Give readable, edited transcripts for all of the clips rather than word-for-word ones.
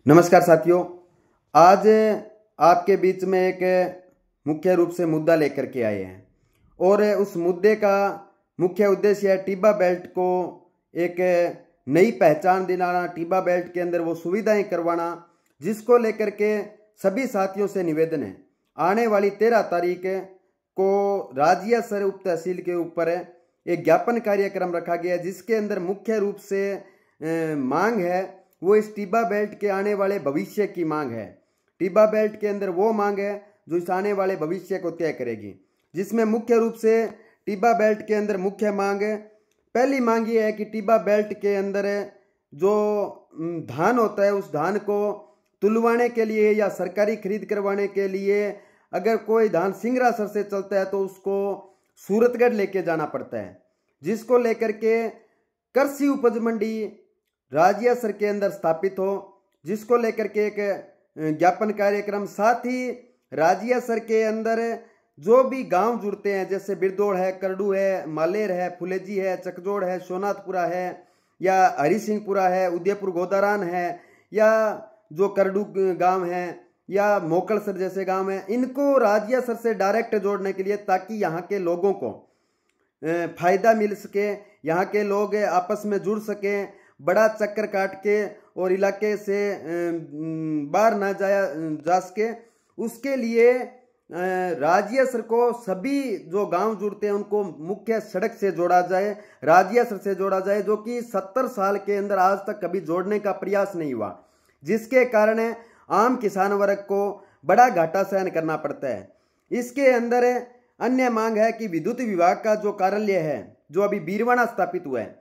नमस्कार साथियों, आज आपके बीच में एक मुख्य रूप से मुद्दा लेकर के आए हैं और उस मुद्दे का मुख्य उद्देश्य है टिब्बा बेल्ट को एक नई पहचान दिलाना, टिब्बा बेल्ट के अंदर वो सुविधाएं करवाना, जिसको लेकर के सभी साथियों से निवेदन है। आने वाली 13 तारीख को राजिया सर उप तहसील के ऊपर एक ज्ञापन कार्यक्रम रखा गया है, जिसके अंदर मुख्य रूप से मांग है वो इस टिब्बा बेल्ट के आने वाले भविष्य की मांग है। टिब्बा बेल्ट के अंदर वो मांग है जो इस आने वाले भविष्य को तय करेगी, जिसमें मुख्य रूप से टिब्बा बेल्ट के अंदर मुख्य मांग है। पहली मांग ये है कि टिब्बा बेल्ट के अंदर जो धान होता है उस धान को तुलवाने के लिए या सरकारी खरीद करवाने के लिए अगर कोई धान सिंगरासर से चलता है तो उसको सूरतगढ़ लेके जाना पड़ता है, जिसको लेकर के कृषि उपज मंडी राजिया सर के अंदर स्थापित हो, जिसको लेकर के एक ज्ञापन कार्यक्रम, साथ ही राजिया सर के अंदर जो भी गांव जुड़ते हैं जैसे बिरदौड़ है, करडू है, मालेर है, फुलेजी है, चकजोड़ है, सोनाथपुरा है या हरिसिंहपुरा है, उदयपुर गोदारान है या जो करडू गांव है या मोकलसर जैसे गांव हैं, इनको राजिया सर से डायरेक्ट जोड़ने के लिए, ताकि यहाँ के लोगों को फायदा मिल सके, यहाँ के लोग आपस में जुड़ सकें, बड़ा चक्कर काट के और इलाके से बाहर ना जा सके। उसके लिए राजिया सर को सभी जो गांव जुड़ते हैं उनको मुख्य सड़क से जोड़ा जाए, राजिया सर से जोड़ा जाए, जो कि 70 साल के अंदर आज तक कभी जोड़ने का प्रयास नहीं हुआ, जिसके कारण आम किसान वर्ग को बड़ा घाटा सहन करना पड़ता है। इसके अंदर अन्य मांग है कि विद्युत विभाग का जो कार्यालय है जो अभी बीरवाना स्थापित हुआ है,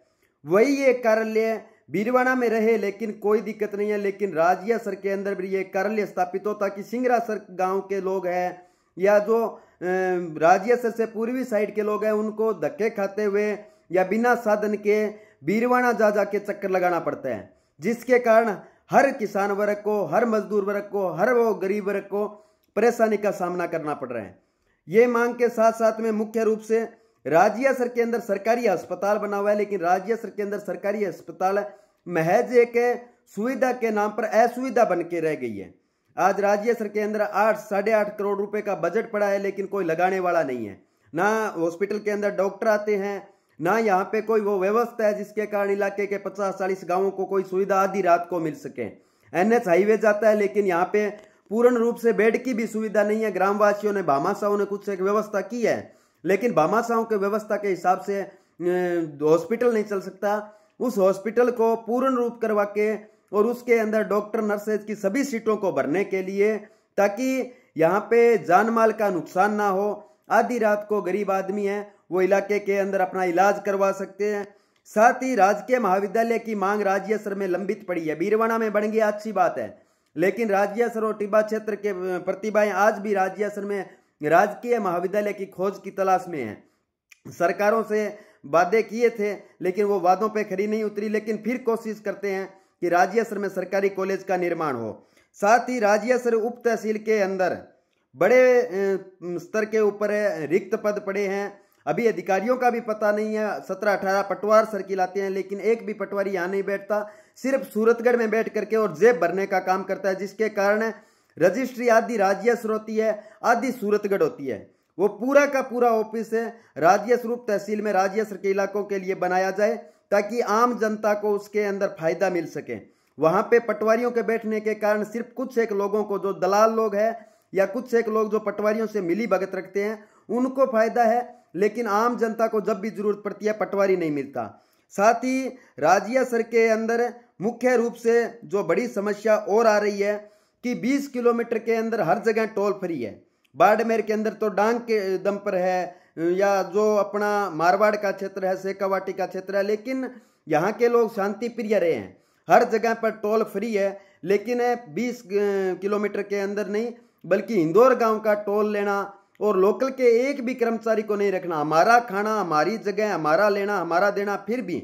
वही एक कार्यालय बीरवाना में रहे, लेकिन कोई दिक्कत नहीं है, लेकिन राजिया सर के अंदर भी ये कार्यालय स्थापित हो, ताकि सिंगरासर गांव के लोग हैं या जो राजिया सर से पूर्वी साइड के लोग हैं उनको धक्के खाते हुए या बिना साधन के बीरवाना जा जाके चक्कर लगाना पड़ता है, जिसके कारण हर किसान वर्ग को, हर मजदूर वर्ग को, हर वो गरीब वर्ग को परेशानी का सामना करना पड़ रहा है। ये मांग के साथ साथ में मुख्य रूप से राजिया सर के अंदर सरकारी अस्पताल बना हुआ है, लेकिन राजिया सर के अंदर सरकारी अस्पताल महज एक सुविधा के नाम पर असुविधा बन के रह गई है। आज राजिया सर के अंदर 8-8.5 करोड़ रुपए का बजट पड़ा है, लेकिन कोई लगाने वाला नहीं है। ना हॉस्पिटल के अंदर डॉक्टर आते हैं, ना यहाँ पे कोई वो व्यवस्था है जिसके कारण इलाके के 50-40 गांवों को कोई सुविधा आधी रात को मिल सके। NH हाईवे जाता है, लेकिन यहाँ पे पूर्ण रूप से बेड की भी सुविधा नहीं है। ग्रामवासियों ने, भामाशाहों ने कुछ एक व्यवस्था की है, लेकिन भामाशाहों के व्यवस्था के हिसाब से हॉस्पिटल नहीं चल सकता। उस हॉस्पिटल को पूर्ण रूप करवा के और उसके अंदर डॉक्टर, नर्सेज की सभी सीटों को भरने के लिए, ताकि यहाँ पे जान माल का नुकसान ना हो। आधी रात को गरीब आदमी है वो इलाके के अंदर अपना इलाज करवा सकते हैं। साथ ही राजकीय महाविद्यालय की मांग राजिया सर में लंबित पड़ी है। बीरवाना में बन गया, अच्छी बात है, लेकिन राजिया सर और टिब्बा क्षेत्र के प्रतिभाएं आज भी राजिया सर में राजकीय महाविद्यालय की खोज की तलाश में है। सरकारों से वादे किए थे, लेकिन वो वादों पे खरी नहीं उतरी, लेकिन फिर कोशिश करते हैं कि राजिया सर में सरकारी कॉलेज का निर्माण हो। साथ ही राजिया सर उप तहसील के अंदर बड़े स्तर के ऊपर रिक्त पद पड़े हैं। अभी अधिकारियों का भी पता नहीं है। 17-18 पटवार सर्किल आते हैं, लेकिन एक भी पटवारी यहाँ नहीं बैठता, सिर्फ सूरतगढ़ में बैठ करके और जेब भरने का काम करता है, जिसके कारण रजिस्ट्री आधी राजिया सर होती है, आधी सूरतगढ़ होती है। वो पूरा का पूरा ऑफिस है राजिया सर उप तहसील में राजिया सर के इलाकों के लिए बनाया जाए, ताकि आम जनता को उसके अंदर फायदा मिल सके। वहां पे पटवारियों के बैठने के कारण सिर्फ कुछ एक लोगों को, जो दलाल लोग हैं या कुछ एक लोग जो पटवारियों से मिली भगत रखते हैं, उनको फायदा है, लेकिन आम जनता को जब भी जरूरत पड़ती है पटवारी नहीं मिलता। साथ ही राजिया सर के अंदर मुख्य रूप से जो बड़ी समस्या और आ रही है कि 20 किलोमीटर के अंदर हर जगह टोल फ्री है। बाड़मेर के अंदर तो डांग के दम पर है, या जो अपना मारवाड़ का क्षेत्र है, शेखावाटी का क्षेत्र है, लेकिन यहाँ के लोग शांति प्रिय रहे हैं। हर जगह पर टोल फ्री है, लेकिन 20 किलोमीटर के अंदर नहीं, बल्कि इंदौर गांव का टोल लेना और लोकल के एक भी कर्मचारी को नहीं रखना, हमारा खाना, हमारी जगह, हमारा लेना, हमारा देना, फिर भी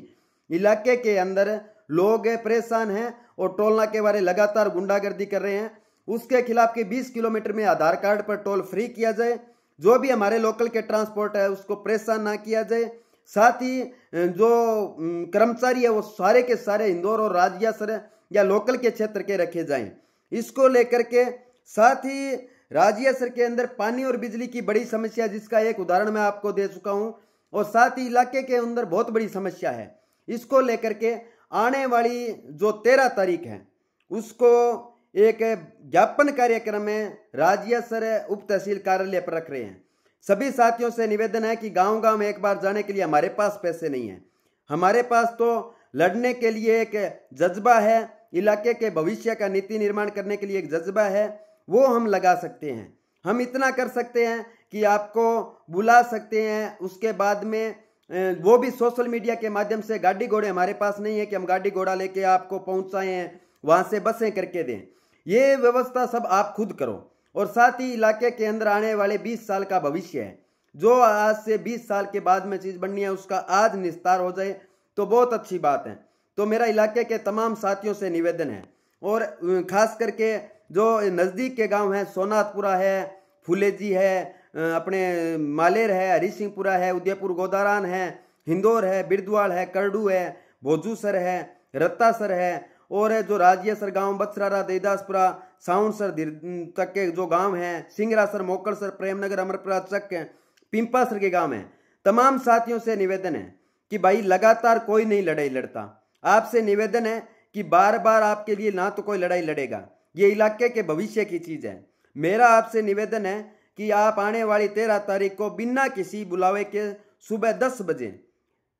इलाके के अंदर लोग परेशान हैं और टोल नाके वाले लगातार गुंडागर्दी कर रहे हैं। उसके खिलाफ कि 20 किलोमीटर में आधार कार्ड पर टोल फ्री किया जाए, जो भी हमारे लोकल के ट्रांसपोर्ट है उसको परेशान ना किया जाए। साथ ही जो कर्मचारी है वो सारे के सारे इंदौर और राजिया सर या लोकल के क्षेत्र के रखे जाएं। इसको लेकर के साथ ही राजियासर के अंदर पानी और बिजली की बड़ी समस्या, जिसका एक उदाहरण मैं आपको दे चुका हूं, और साथ ही इलाके के अंदर बहुत बड़ी समस्या है। इसको लेकर के आने वाली जो 13 तारीख है उसको एक ज्ञापन कार्यक्रम में राजियासर उप तहसील कार्यालय पर रख रहे हैं। सभी साथियों से निवेदन है कि गांव गांव में एक बार जाने के लिए हमारे पास पैसे नहीं है, हमारे पास तो लड़ने के लिए एक जज्बा है, इलाके के भविष्य का नीति निर्माण करने के लिए एक जज्बा है, वो हम लगा सकते हैं। हम इतना कर सकते हैं कि आपको बुला सकते हैं, उसके बाद में वो भी सोशल मीडिया के माध्यम से। गाड़ी घोड़े हमारे पास नहीं है कि हम गाड़ी घोड़ा लेके आपको पहुंचाएं, वहां से बसें करके दें। ये व्यवस्था सब आप खुद करो। और साथ ही इलाके के अंदर आने वाले 20 साल का भविष्य है, जो आज से 20 साल के बाद में चीज बननी है उसका आज निस्तार हो जाए तो बहुत अच्छी बात है। तो मेरा इलाके के तमाम साथियों से निवेदन है, और खास करके जो नज़दीक के गांव हैं, सोनाथपुरा है, फुलेजी है, अपने मालेर है, हरी सिंहपुरा है, उदयपुर गोदारान है, हिंदौर है, बिरदवाल है, करडू है, भोजूसर है, रत्तासर है, और जो राजियासर गांव, बत्सरारा, देदासपुरा, साउंडसर तक के जो गांव हैं, सिंगरासर, मोकड़सर, प्रेमनगर, अमरपुरा चक, पिंपासर के गांव हैं। तमाम साथियों से निवेदन है कि भाई लगातार कोई नहीं लड़ाई लड़ता। आपसे निवेदन है कि बार बार आपके लिए ना तो कोई लड़ाई लड़ेगा, ये इलाके के भविष्य की चीज है। मेरा आपसे निवेदन है कि आप आने वाली 13 तारीख को बिना किसी बुलावे के सुबह 10 बजे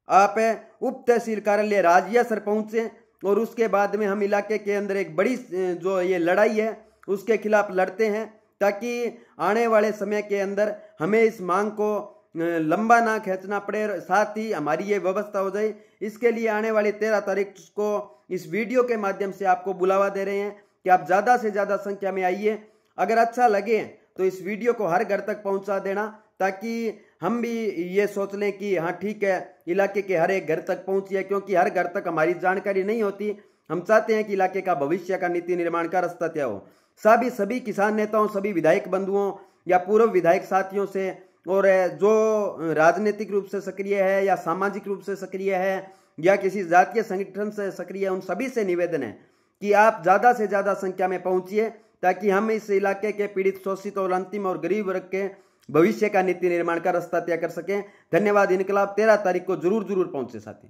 आप उप तहसील कार्यालय राजियासर पहुंचे, और उसके बाद में हम इलाके के अंदर एक बड़ी जो ये लड़ाई है उसके खिलाफ लड़ते हैं, ताकि आने वाले समय के अंदर हमें इस मांग को लंबा ना खींचना पड़े, साथ ही हमारी ये व्यवस्था हो जाए। इसके लिए आने वाली 13 तारीख को इस वीडियो के माध्यम से आपको बुलावा दे रहे हैं कि आप ज़्यादा से ज़्यादा संख्या में आइए। अगर अच्छा लगे तो इस वीडियो को हर घर तक पहुंचा देना, ताकि हम भी ये सोच लें कि हाँ ठीक है, इलाके के हर एक घर तक पहुंची है, क्योंकि हर घर तक हमारी जानकारी नहीं होती। हम चाहते हैं कि इलाके का भविष्य का नीति निर्माण का रास्ता तय हो। सभी किसान नेताओं, सभी विधायक बंधुओं या पूर्व विधायक साथियों से, और जो राजनीतिक रूप से सक्रिय है या सामाजिक रूप से सक्रिय है या किसी जातीय संगठन से सक्रिय है, उन सभी से निवेदन है कि आप ज़्यादा से ज़्यादा संख्या में पहुंचिए, ताकि हम इस इलाके के पीड़ित, शोषित और अंतिम और गरीब वर्ग के भविष्य का नीति निर्माण का रास्ता तय कर सकें। धन्यवाद। इनकलाब 13 तारीख को जरूर पहुंचे साथी।